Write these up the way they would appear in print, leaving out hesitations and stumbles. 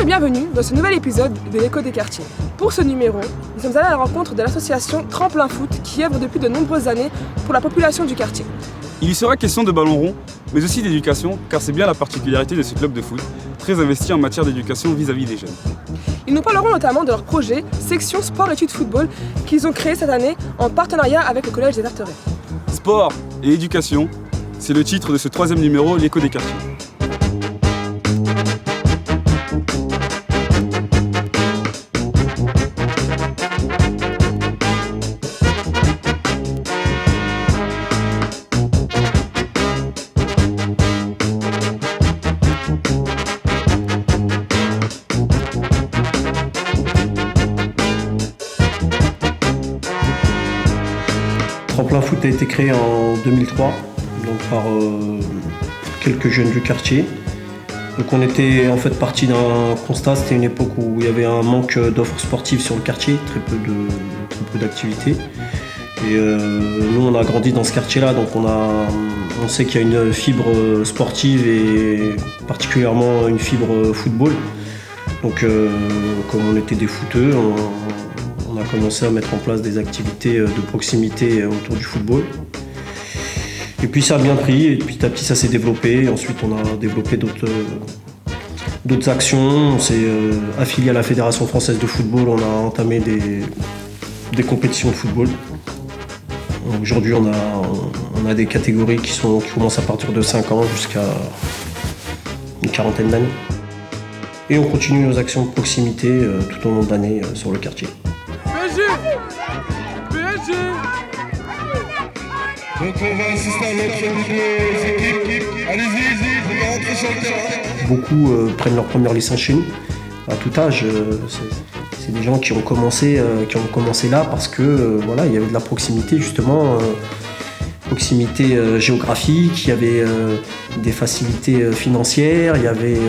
et bienvenue dans ce nouvel épisode de l'Écho des quartiers. Pour ce numéro, nous sommes allés à la rencontre de l'association Tremplin Foot qui œuvre depuis de nombreuses années pour la population du quartier. Il y sera question de ballon rond, mais aussi d'éducation, car c'est bien la particularité de ce club de foot, très investi en matière d'éducation vis-à-vis des jeunes. Ils nous parleront notamment de leur projet Section Sport Études Football qu'ils ont créé cette année en partenariat avec le Collège des Verterets. Sport et éducation, c'est le titre de ce troisième numéro, l'Écho des quartiers. Tremplin Foot a été créé en 2003 donc par quelques jeunes du quartier. Donc on était en fait parti d'un constat, c'était une époque où il y avait un manque d'offres sportives sur le quartier, très peu d'activités. Et nous on a grandi dans ce quartier-là, donc on sait qu'il y a une fibre sportive et particulièrement une fibre football. Donc comme on était des footeux, on a commencé à mettre en place des activités de proximité autour du football. Et puis ça a bien pris, et petit à petit ça s'est développé. Ensuite on a développé d'autres actions. On s'est affilié à la Fédération Française de Football, on a entamé des compétitions de football. Aujourd'hui on a des catégories qui commencent à partir de 5 ans jusqu'à une quarantaine d'années. Et on continue nos actions de proximité tout au long de l'année sur le quartier. Donc on va assister à l'entraînement des équipes. Allez-y, vous pouvez rentrer sur le terrain. Beaucoup prennent leur première licence chez nous, à tout âge. C'est des gens qui ont commencé là parce que voilà, il y avait de la proximité justement, proximité géographique, il y avait des facilités financières, il y avait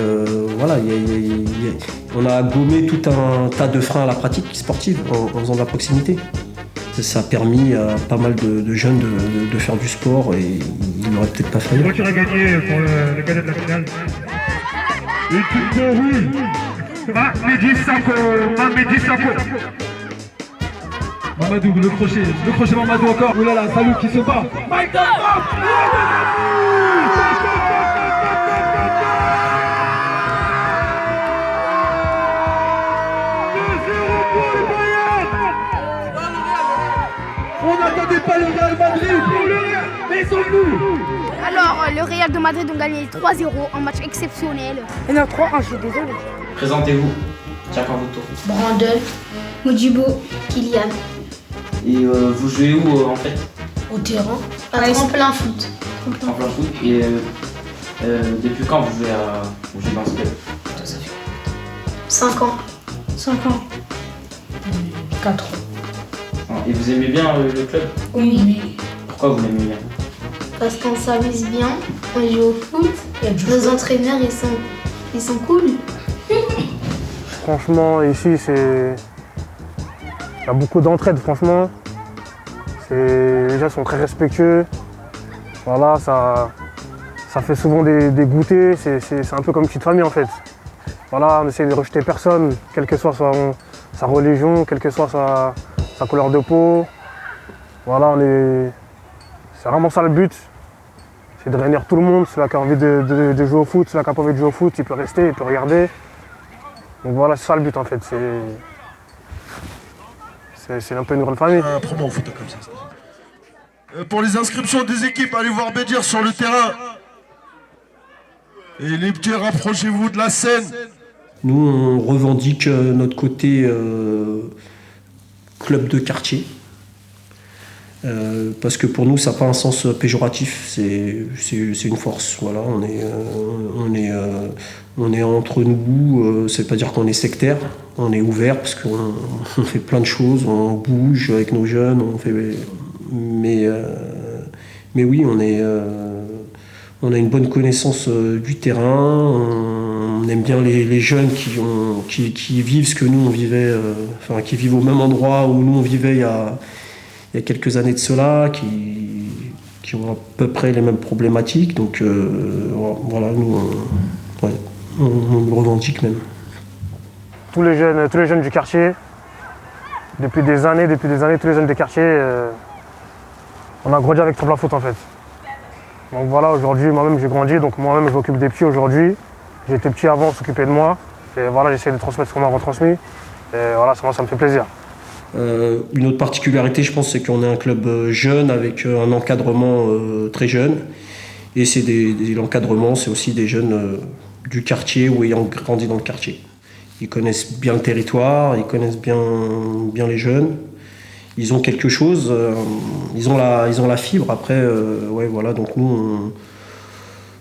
on a gommé tout un tas de freins à la pratique sportive en faisant de la proximité. Ça a permis à pas mal de jeunes de faire du sport et ils n'auraient peut-être pas fallu. Moi qui aurais gagné pour le gagnant de la finale. Équipe de rue. Mehdi Sako. Mamadou, le crochet Mamadou encore. Oulala, Salou qui se bat. On n'attendait pas le Real Madrid, mais ils sont nous. Alors, le Real de Madrid ont gagné 3-0, un match exceptionnel. Il y en a 3-1, je suis désolé. Présentez-vous, chacun votre tour. Brandon, Modibo, Kylian. Et vous jouez où en fait? Au terrain, à Tremplin Foot. Tremplin Foot. Et depuis quand vous jouez dans ce club? Ça fait 5 ans. 5 ans. 4 ans. Et vous aimez bien le club? Oui. Pourquoi vous l'aimez bien? Parce qu'on s'amuse bien, on joue au foot, nos entraîneurs ils sont cool. Franchement, ici, il y a beaucoup d'entraide, franchement. Les gens sont très respectueux. Voilà, ça fait souvent des goûters. C'est un peu comme une petite famille, en fait. Voilà, on essaie de rejeter personne, quelle que soit sa religion, quelle que soit sa couleur de peau. Voilà, c'est vraiment ça le but. C'est de réunir tout le monde. Celui qui a envie de jouer au foot, celui qui n'a pas envie de jouer au foot, il peut rester, il peut regarder. Donc voilà, c'est ça le but en fait. C'est un peu une grande famille. Promo au foot comme ça. Pour les inscriptions des équipes, allez voir Bédir sur le terrain. Et les petits, rapprochez-vous de la scène. Nous, on revendique notre côté club de quartier. Parce que pour nous, ça n'a pas un sens péjoratif, c'est une force. Voilà, on est entre nous, ça ne veut pas dire qu'on est sectaire, on est ouvert parce qu'on fait plein de choses, on bouge avec nos jeunes, mais oui, on a une bonne connaissance du terrain, on aime bien les jeunes qui vivent ce que nous on vivait, qui vivent au même endroit où nous on vivait il y a quelques années de cela, qui ont à peu près les mêmes problématiques. Donc voilà, nous, on le revendique même. tous les jeunes du quartier. Depuis des années, tous les jeunes des quartiers, on a grandi avec Tremplin Foot en fait. Donc voilà, aujourd'hui, moi-même j'ai grandi, donc moi-même je m'occupe des petits aujourd'hui. J'étais petit avant, on s'occupait de moi. Et voilà, j'essaie de transmettre ce qu'on m'a retransmis. Et voilà, moi ça me fait plaisir. Une autre particularité, je pense, c'est qu'on est un club jeune avec un encadrement très jeune. Et c'est l'encadrement, c'est aussi des jeunes du quartier ou ayant grandi dans le quartier. Ils connaissent bien le territoire, ils connaissent bien les jeunes. Ils ont quelque chose, ils ont la fibre. Après, ouais, voilà, donc nous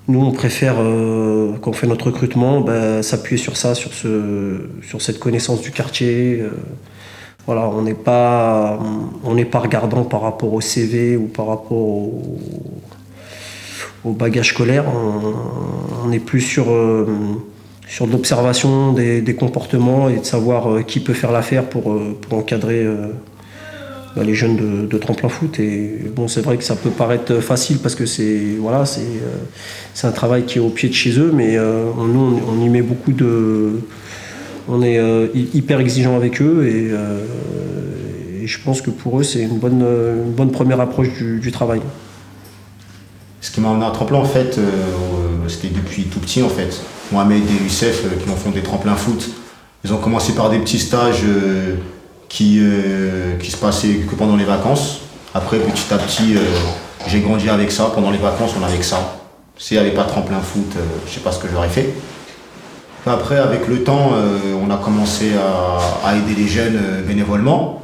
on préfère, quand on fait notre recrutement, s'appuyer sur ça, sur cette connaissance du quartier. Voilà, on n'est pas regardant par rapport au CV ou par rapport au bagage scolaire. On est plus sur l'observation des comportements et de savoir qui peut faire l'affaire pour encadrer les jeunes de Tremplin Foot. Et bon, c'est vrai que ça peut paraître facile parce que c'est un travail qui est au pied de chez eux, mais nous on y met beaucoup de... On est hyper exigeant avec eux et je pense que pour eux c'est une bonne première approche du travail. Ce qui m'a emmené à Tremplin en fait, c'était depuis tout petit en fait. Mohamed et Youssef qui ont fondé Tremplin Foot, ils ont commencé par des petits stages qui se passaient que pendant les vacances. Après petit à petit j'ai grandi avec ça. Pendant les vacances on avait que ça. S'il n'y avait pas Tremplin Foot, je ne sais pas ce que j'aurais fait. Après avec le temps on a commencé à aider les jeunes bénévolement.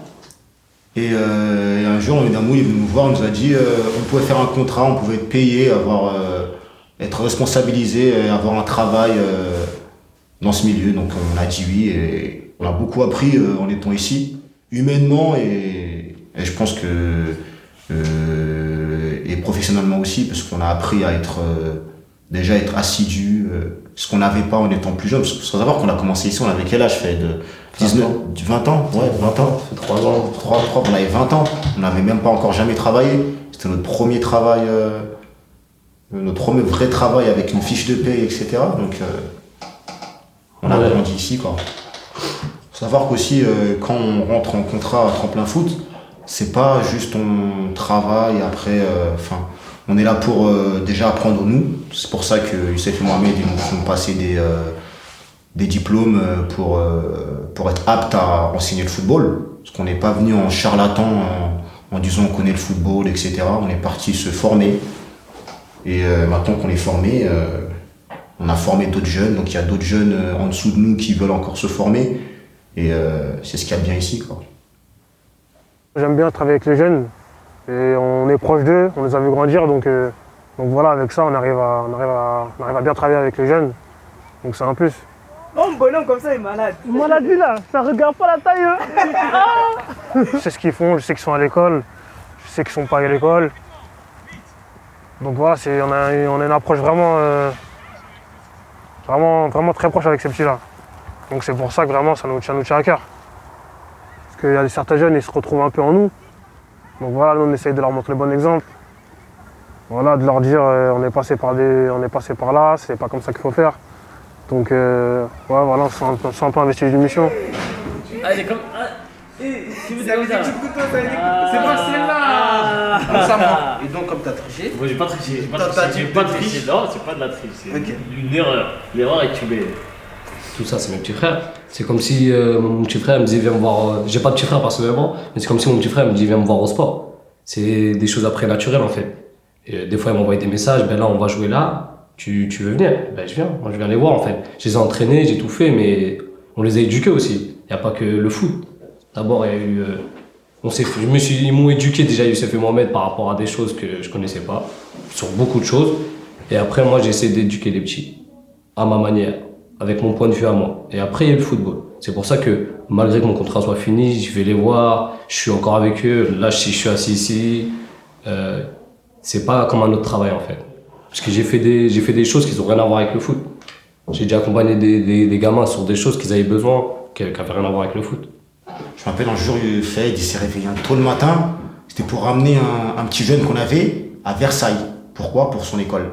Et un jour, un Damou est venu nous voir, il nous a dit on pouvait faire un contrat, on pouvait être payé, être responsabilisé, avoir un travail dans ce milieu. Donc on a dit oui et on a beaucoup appris en étant ici, humainement et je pense que et professionnellement aussi, parce qu'on a appris à être assidu, ce qu'on n'avait pas en étant plus jeune. Parce qu'il faut savoir qu'on a commencé ici, on avait quel âge? Fait de 20 ans, ouais, 20 ans. 3 ans, on avait 20 ans. On n'avait même pas encore jamais travaillé. C'était notre premier travail, notre premier vrai travail avec une fiche de paye, etc. Donc, on a grandi ici, quoi. Faut savoir qu'aussi, quand on rentre en contrat à Tremplin Foot, c'est pas juste on travaille après, on est là pour déjà apprendre nous. C'est pour ça que Youssef et Mohamed ils nous font passer des diplômes pour être apte à enseigner le football. Parce qu'on n'est pas venu en charlatan en disant on connaît le football, etc. On est parti se former. Et maintenant qu'on est formé, on a formé d'autres jeunes. Donc il y a d'autres jeunes en dessous de nous qui veulent encore se former. Et c'est ce qu'il y a de bien ici, quoi. J'aime bien travailler avec les jeunes. Et on est proche d'eux, on les a vu grandir. Donc voilà, avec ça, on arrive à bien travailler avec les jeunes. Donc c'est un plus. Oh, un bonhomme comme ça est malade. Malade lui là, ça regarde pas la taille. Je sais ce qu'ils font, je sais qu'ils sont à l'école, je sais qu'ils sont pas à l'école. Donc voilà, on a une approche vraiment très proche avec ces petits-là. Donc c'est pour ça que vraiment ça nous tient à cœur. Parce qu'il y a certains jeunes, ils se retrouvent un peu en nous. Donc voilà, nous on essaye de leur montrer le bon exemple. Voilà, de leur dire on est passé par là, c'est pas comme ça qu'il faut faire. Donc ouais, voilà, on s'est un peu investi d'une mission. Allez, comme. C'est avec des petits couteaux, c'est moi celle-là. Ça marche. Et donc, comme t'as triché. Moi j'ai pas triché, non, c'est pas de la triche, c'est une erreur. L'erreur est que tu mets. Tout ça, c'est mes petits frères. C'est comme si mon petit frère me disait viens me voir. J'ai pas de petit frère personnellement, mais c'est comme si mon petit frère me dit viens me voir au sport. C'est des choses après naturelles en fait. Et des fois, ils m'envoient des messages, ben là, on va jouer là. Tu veux venir? Ben je viens, moi je viens les voir en fait. Je les ai entraînés, j'ai tout fait, mais on les a éduqués aussi. Il n'y a pas que le foot. D'abord, il y a eu. Ils m'ont éduqué déjà, Youssef et Mohamed, par rapport à des choses que je connaissais pas, sur beaucoup de choses. Et après, moi, j'ai essayé d'éduquer les petits, à ma manière, avec mon point de vue à moi. Et après, il y a eu le football. C'est pour ça que, malgré que mon contrat soit fini, je vais les voir, je suis encore avec eux. Là, si je suis assis ici, c'est pas comme un autre travail en fait. Parce que j'ai fait des choses qui n'ont rien à voir avec le foot. J'ai déjà accompagné des gamins sur des choses qu'ils avaient besoin, qui n'avaient rien à voir avec le foot. Je me rappelle un jour, il s'est réveillé tôt le matin. C'était pour ramener un petit jeune qu'on avait à Versailles. Pourquoi? Pour son école.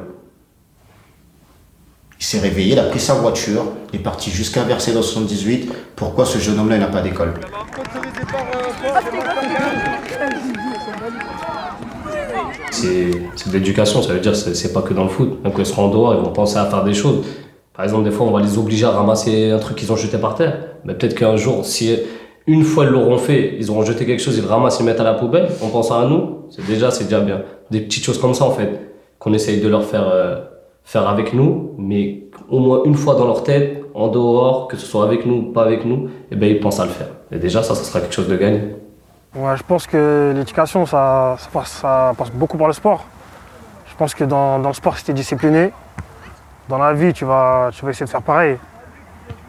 Il s'est réveillé, il a pris sa voiture, il est parti jusqu'à Versailles dans 78. Pourquoi ce jeune homme-là, il n'a pas d'école? C'est de l'éducation, ça veut dire que c'est pas que dans le foot. Même quand ils seront en dehors, ils vont penser à faire des choses. Par exemple, des fois, on va les obliger à ramasser un truc qu'ils ont jeté par terre. Mais peut-être qu'un jour, si une fois ils l'auront fait, ils auront jeté quelque chose, ils le ramassent, ils le mettent à la poubelle, en pensant à nous, c'est déjà bien. Des petites choses comme ça, en fait, qu'on essaye de leur faire avec nous, mais au moins une fois dans leur tête, en dehors, que ce soit avec nous ou pas avec nous, eh ben, ils pensent à le faire. Et déjà, ça sera quelque chose de gagné. Ouais, je pense que l'éducation, ça passe beaucoup par le sport. Je pense que dans le sport, si tu es discipliné, dans la vie, tu vas essayer de faire pareil.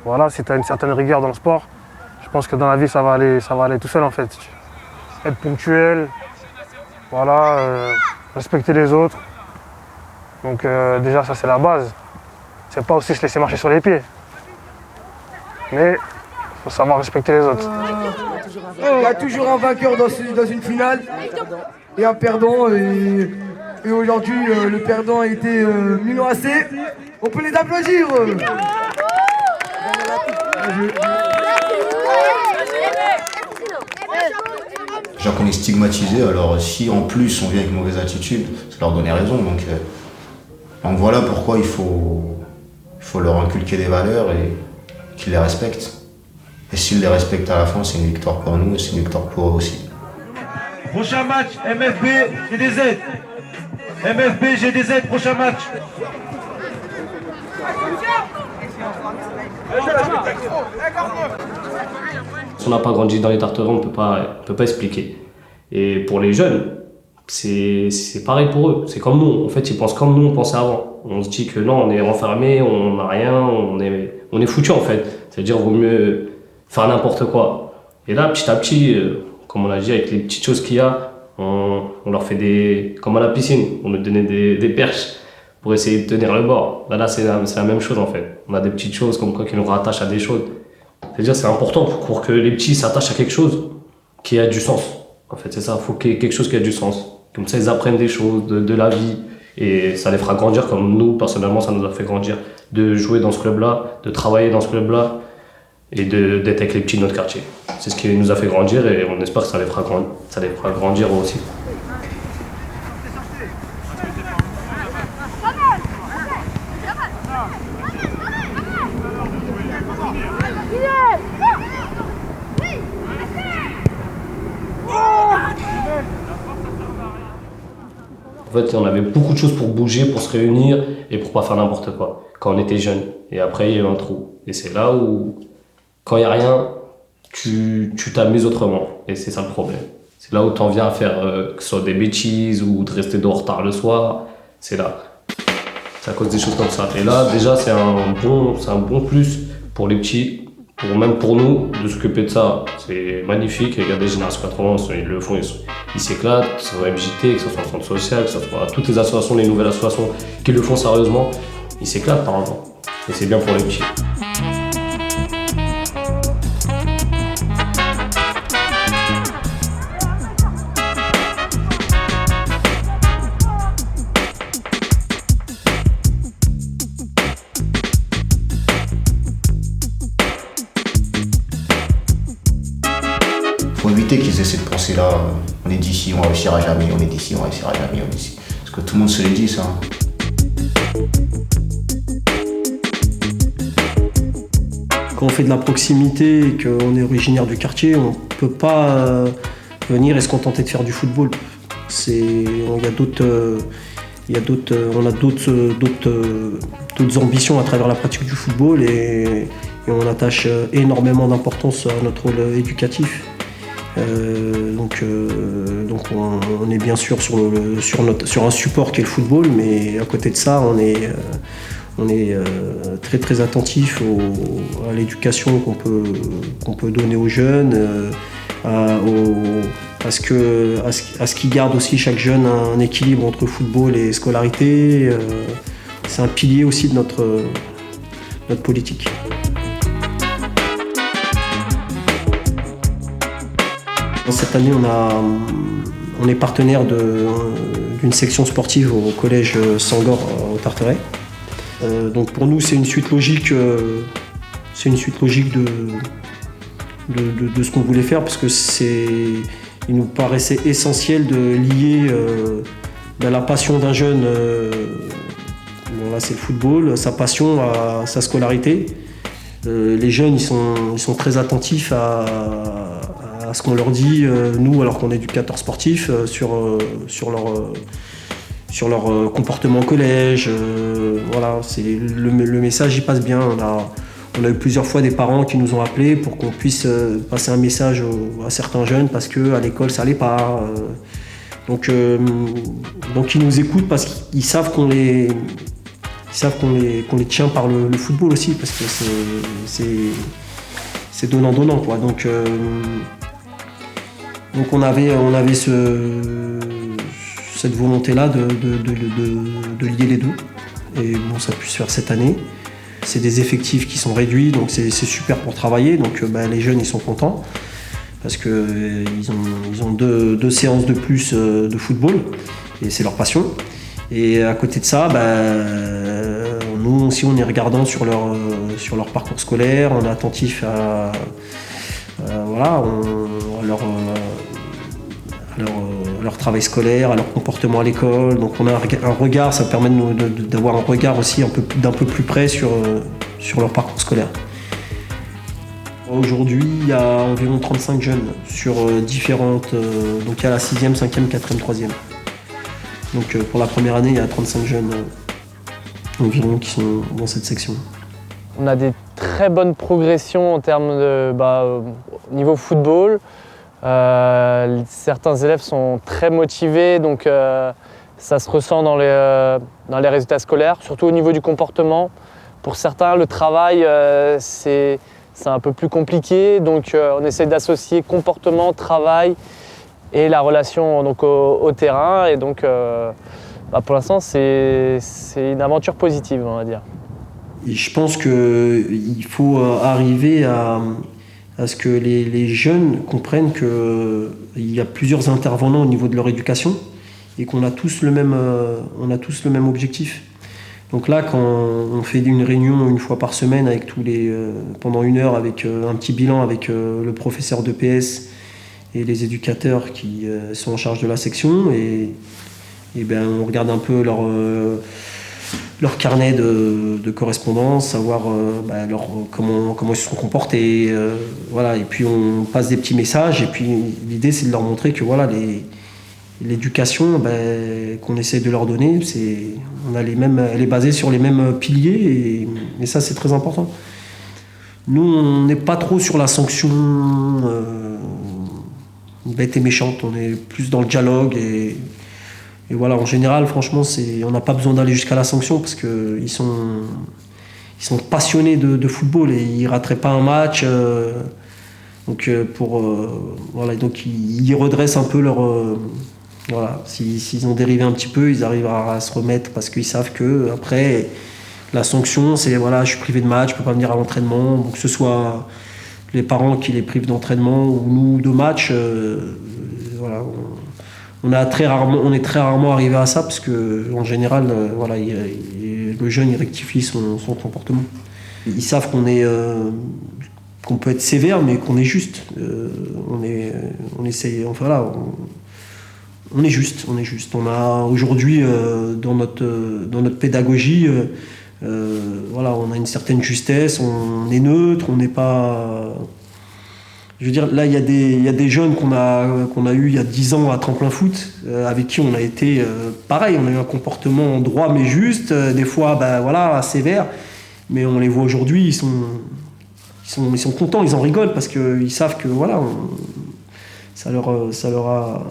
Voilà, si tu as une certaine rigueur dans le sport, je pense que dans la vie, ça va aller tout seul en fait. Être ponctuel, voilà, respecter les autres. Donc déjà, ça c'est la base. C'est pas aussi se laisser marcher sur les pieds. Mais il faut savoir respecter les autres. Il y a toujours un vainqueur dans une finale et un perdant. Et aujourd'hui, le perdant a été Milan AC. On peut les applaudir. Déjà qu'on est stigmatisé, alors si en plus on vient avec une mauvaise attitude, ça leur donner raison. Donc voilà pourquoi il faut leur inculquer des valeurs et qu'ils les respectent. Et s'ils les respectent à la fin, c'est une victoire pour nous et c'est une victoire pour eux aussi. Prochain match, MFB, GDZ. MFB, GDZ, prochain match. Si on n'a pas grandi dans les Tarterets, on ne peut pas expliquer. Et pour les jeunes, c'est pareil pour eux. C'est comme nous. En fait, ils pensent comme nous, on pensait avant. On se dit que non, on est renfermé, on n'a rien, on est foutu en fait. C'est-à-dire qu'il vaut mieux faire n'importe quoi. Et là, petit à petit, comme on a dit, avec les petites choses qu'il y a, on leur fait comme à la piscine, on leur donnait des perches pour essayer de tenir le bord. Là c'est la même chose en fait. On a des petites choses comme quoi qui nous rattachent à des choses. C'est-à-dire c'est important pour que les petits s'attachent à quelque chose qui a du sens. En fait, c'est ça, il faut qu'il y ait quelque chose qui a du sens. Comme ça, ils apprennent des choses de la vie et ça les fera grandir comme nous, personnellement, ça nous a fait grandir. De jouer dans ce club-là, de travailler dans ce club-là et d'être avec les petits de notre quartier. C'est ce qui nous a fait grandir et on espère que ça les fera grandir eux aussi. En fait, on avait beaucoup de choses pour bouger, pour se réunir et pour pas faire n'importe quoi quand on était jeune. Et après, il y a eu un trou. Et c'est là où, quand il n'y a rien, tu t'amuses autrement. Et c'est ça le problème. C'est là où tu en viens à faire que ce soit des bêtises ou de rester dehors tard le soir. C'est là. C'est à cause des choses comme ça. Et là, déjà, c'est un bon plus pour les petits, même pour nous, de s'occuper de ça. C'est magnifique. Regardez, Génération 80, ils le font, ils s'éclatent, que ce soit MJT, que ce soit le centre social, que ce soit toutes les associations, les nouvelles associations qui le font sérieusement. Ils s'éclatent par exemple. Et c'est bien pour les petits. Faut éviter qu'ils aient cette pensée-là. On est d'ici, on réussira jamais, on est d'ici, on réussira jamais, on est d'ici. Parce que tout le monde se le dit ça. Quand on fait de la proximité et qu'on est originaire du quartier, on ne peut pas venir et se contenter de faire du football. On a d'autres ambitions à travers la pratique du football et on attache énormément d'importance à notre rôle éducatif. Donc on est bien sûr sur un support qui est le football, mais à côté de ça, on est très très attentif à l'éducation qu'on peut donner aux jeunes, à ce qu'ils gardent aussi chaque jeune un équilibre entre football et scolarité. C'est un pilier aussi de notre politique. Cette année, on est partenaire d'une section sportive au collège Sangor au Tarteret. Donc pour nous, c'est une suite logique. C'est une suite logique de ce qu'on voulait faire, parce que il nous paraissait essentiel de lier la passion d'un jeune, là c'est le football, sa passion à sa scolarité. Les jeunes, ils sont très attentifs à ce qu'on leur dit, nous, alors qu'on est éducateurs sportifs, sur leur comportement au collège. Voilà, le message, il passe bien. On a eu plusieurs fois des parents qui nous ont appelés pour qu'on puisse passer un message à certains jeunes, parce qu'à l'école ça allait pas. Donc ils nous écoutent parce qu'ils savent qu'on les tient par le football aussi, parce que c'est donnant-donnant, quoi. Donc on avait cette volonté-là de lier les deux. Et bon, ça a pu se faire cette année. C'est des effectifs qui sont réduits, donc c'est super pour travailler. Donc les jeunes, ils sont contents parce qu'ils ont deux séances de plus de football, et c'est leur passion. Et à côté de ça, nous aussi, on est regardant sur leur parcours scolaire, on est attentif à leur travail scolaire, à leur comportement à l'école. Donc on a un regard, ça permet d'avoir un regard aussi d'un peu plus près sur leur parcours scolaire. Aujourd'hui, il y a environ 35 jeunes sur différentes... donc il y a la 6e, 5e, 4e, 3e. Donc pour la première année, il y a 35 jeunes environ qui sont dans cette section. On a des très bonnes progressions en termes de niveau football. Certains élèves sont très motivés, donc ça se ressent dans les résultats scolaires, surtout au niveau du comportement. Pour certains, le travail, c'est un peu plus compliqué, donc on essaie d'associer comportement, travail et la relation donc, au terrain. Et donc, pour l'instant, c'est une aventure positive, on va dire. Et je pense qu'il faut arriver à ce que les jeunes comprennent qu'il y a plusieurs intervenants au niveau de leur éducation et qu'on a tous le même objectif. Donc là, quand on fait une réunion une fois par semaine avec pendant 1 heure avec un petit bilan avec le professeur d'EPS et les éducateurs qui sont en charge de la section, et on regarde un peu leur carnet de correspondance, savoir comment ils se sont comportés, voilà. Et puis on passe des petits messages, et puis l'idée c'est de leur montrer que voilà, l'éducation qu'on essaie de leur donner, elle est basée sur les mêmes piliers, et ça c'est très important. Nous on n'est pas trop sur la sanction bête et méchante, on est plus dans le dialogue, et voilà, en général, franchement, on n'a pas besoin d'aller jusqu'à la sanction, parce qu'ils sont passionnés de football et ils ne rateraient pas un match. Donc ils redressent un peu leur... voilà, s'ils ont dérivé un petit peu, ils arrivent à se remettre, parce qu'ils savent que après la sanction, c'est voilà, je suis privé de match, je ne peux pas venir à l'entraînement. Donc que ce soit les parents qui les privent d'entraînement ou nous de match, voilà. On est très rarement arrivé à ça, parce que en général, le jeune il rectifie son comportement. Ils savent qu'on peut être sévère, mais qu'on est juste. On est juste. On a aujourd'hui dans notre pédagogie, on a une certaine justesse. On est neutre. On n'est pas. Je veux dire, là, il y a des jeunes qu'on a eu il y a 10 ans à Tremplin Foot, avec qui on a été pareil. On a eu un comportement droit mais juste, des fois sévère, mais on les voit aujourd'hui, ils sont contents, ils en rigolent, parce qu'ils savent que voilà, ça leur a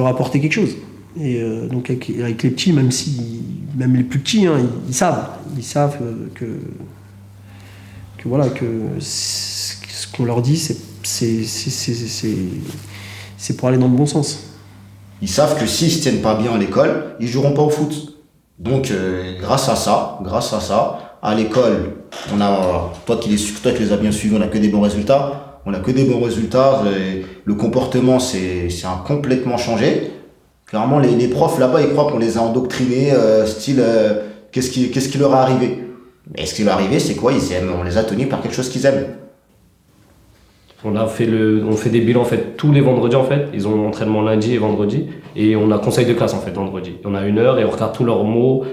apporté quelque chose. Et donc avec les petits, même les plus petits, hein, ils savent que ce qu'on leur dit, c'est pour aller dans le bon sens. Ils savent que s'ils se tiennent pas bien à l'école, ils joueront pas au foot. Donc grâce à ça, à l'école, toi qui les as bien suivis, on a que des bons résultats. Le comportement c'est complètement changé. Clairement, les profs là-bas, ils croient qu'on les a endoctrinés, qu'est-ce qui leur est arrivé? Mais ce qui leur est arrivé, c'est quoi? Ils aiment, on les a tenus par quelque chose qu'ils aiment. On fait des bilans en fait tous les vendredis en fait. Ils ont entraînement lundi et vendredi et on a conseil de classe en fait vendredi. On a 1 heure et on regarde tous leurs mots,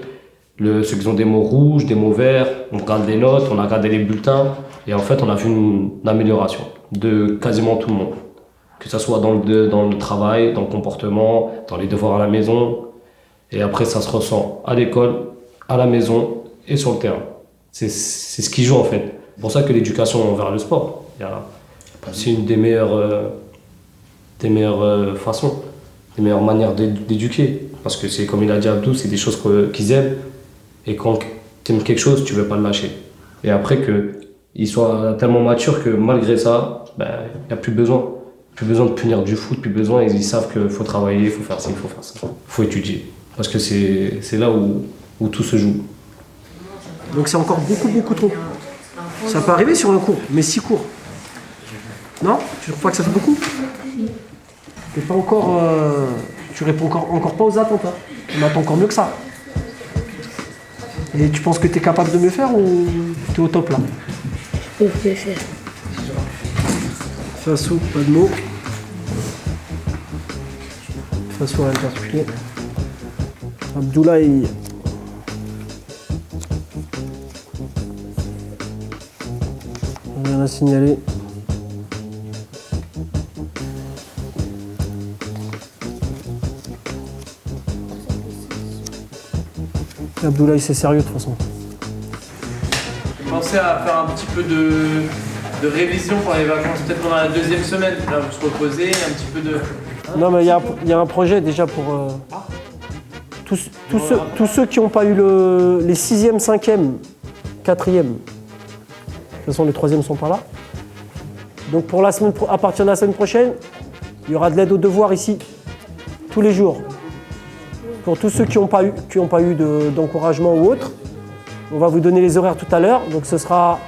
ceux qui ont des mots rouges, des mots verts. On regarde les notes, on a regardé les bulletins et en fait on a vu une amélioration de quasiment tout le monde. Que ça soit dans le travail, dans le comportement, dans les devoirs à la maison. Et après ça se ressent à l'école, à la maison et sur le terrain. C'est ce qui joue en fait. C'est pour ça que l'éducation envers le sport. C'est une des meilleures façons, des meilleures manières d'éduquer. Parce que c'est comme il a dit Abdou, c'est des choses qu'ils aiment. Et quand tu aimes quelque chose, tu ne veux pas le lâcher. Et après qu'ils soient tellement matures que malgré ça, il n'y a plus besoin. Plus besoin de punir du foot, plus besoin. Ils savent qu'il faut travailler, il faut faire ci, il faut faire ça. Il faut étudier. Parce que c'est là où tout se joue. Donc c'est encore beaucoup trop. Ça peut arriver sur un cours, mais 6 cours. Non? Tu crois que ça fait beaucoup? T'es pas encore, tu réponds encore pas aux attentes. Hein. On attend encore mieux que ça. Et tu penses que tu es capable de mieux faire ou tu es au top là? Je peux faire. Faso, pas de mots. Faso, rien de particulier. Abdoulaye. Rien à signaler. Abdoulaye, c'est sérieux de toute façon. Pensez à faire un petit peu de révision pour les vacances, peut-être pendant la 2e semaine, là, vous se reposer, un petit peu de... Non mais il y a un projet déjà pour tous ceux qui n'ont pas eu les 6e, 5e, 4e. De toute façon les 3e ne sont pas là. Donc à partir de la semaine prochaine, il y aura de l'aide aux devoirs ici, tous les jours. Pour tous ceux qui n'ont pas eu d'encouragement ou autre, on va vous donner les horaires tout à l'heure. Donc ce sera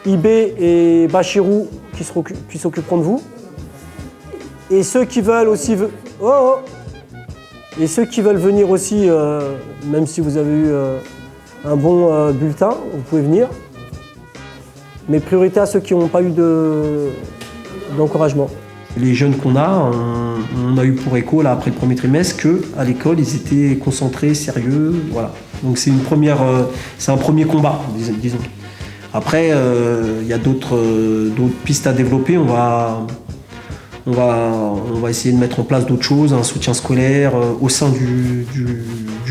Ibé et Bachirou qui s'occuperont de vous. Et ceux qui veulent aussi et ceux qui veulent venir aussi, même si vous avez eu un bon bulletin, vous pouvez venir. Mais priorité à ceux qui n'ont pas eu d'encouragement. Les jeunes qu'on a, on a eu pour écho là, après le premier trimestre qu'à l'école ils étaient concentrés, sérieux, voilà. Donc c'est un premier combat, disons. Après il y a d'autres pistes à développer. On va essayer de mettre en place d'autres choses, un soutien scolaire au sein du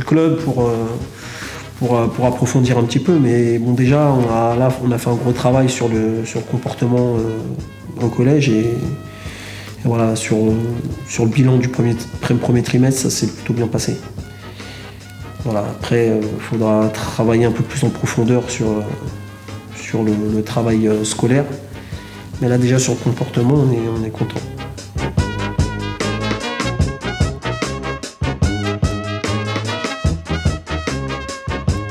club pour approfondir un petit peu. Mais bon déjà on a fait un gros travail sur le comportement au collège et voilà, sur le bilan du premier trimestre, ça s'est plutôt bien passé. Voilà, après, il faudra travailler un peu plus en profondeur sur le travail scolaire. Mais là, déjà, sur le comportement, on est content.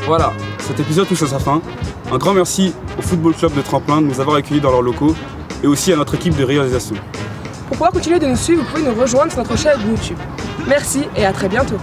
Voilà, cet épisode touche à sa fin. Un grand merci au Football Club de Tremplin de nous avoir accueillis dans leurs locaux et aussi à notre équipe de réalisation. Pour pouvoir continuer de nous suivre, vous pouvez nous rejoindre sur notre chaîne YouTube. Merci et à très bientôt.